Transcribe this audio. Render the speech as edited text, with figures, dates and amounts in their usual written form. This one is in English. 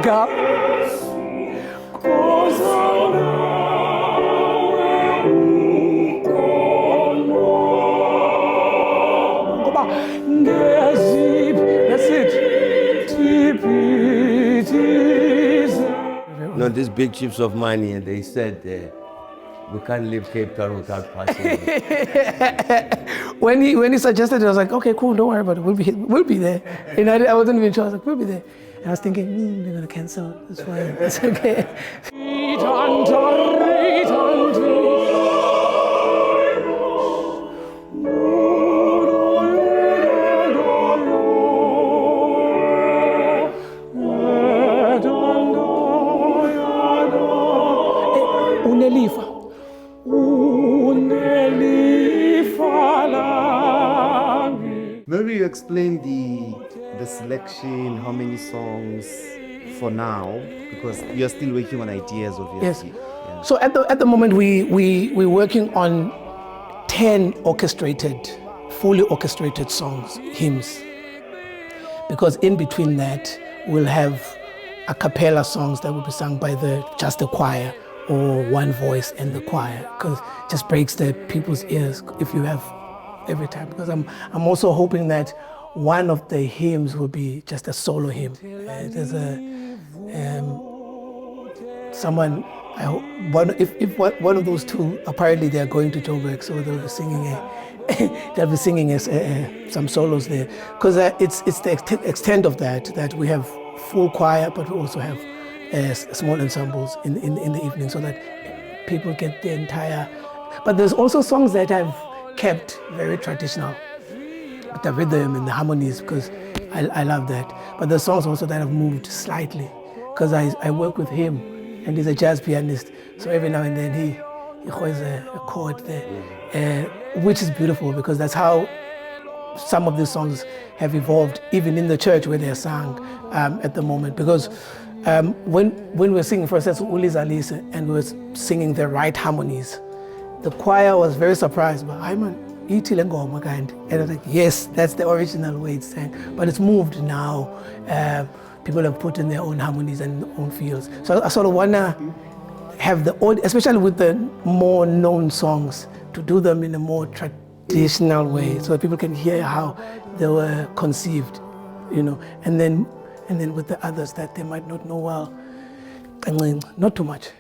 Soga. That's it. No, these big chiefs of money, and they said we can't leave Cape Town without passing. When he suggested it, I was like, okay, cool, don't worry about it. We'll be there. And I wasn't even sure. I was like, we'll be there. And I was thinking, they're gonna cancel. It's fine. It's okay. Maybe you explain the selection, how many songs for now, because you're still working on ideas, obviously. Yes. Yeah. So at the moment we're working on 10 fully orchestrated songs, hymns. Because in between that we'll have a cappella songs that will be sung by just the choir or one voice and the choir, because it just breaks the people's ears if you have every time. Because I'm also hoping that one of the hymns will be just a solo hymn. There's someone, I hope, if one of those two, apparently they are going to Joburg, so they'll be singing some solos there. Because it's the extent of that we have full choir, but we also have small ensembles in the evening, so that people get the entire. But there's also songs that I've kept very traditional, with the rhythm and the harmonies, because I love that. But there's songs also that have moved slightly, because I work with him, and he's a jazz pianist. So every now and then he plays a chord there, which is beautiful, because that's how some of these songs have evolved, even in the church where they're sung at the moment. Because when we're singing, for instance, Uli's Alice, and we were singing the right harmonies, the choir was very surprised, but and I was like, yes, that's the original way it's sang. But it's moved now. People have put in their own harmonies and own feels. So I sort of want to have especially with the more known songs, to do them in a more traditional way, so that people can hear how they were conceived, and then with the others that they might not know well, and not too much.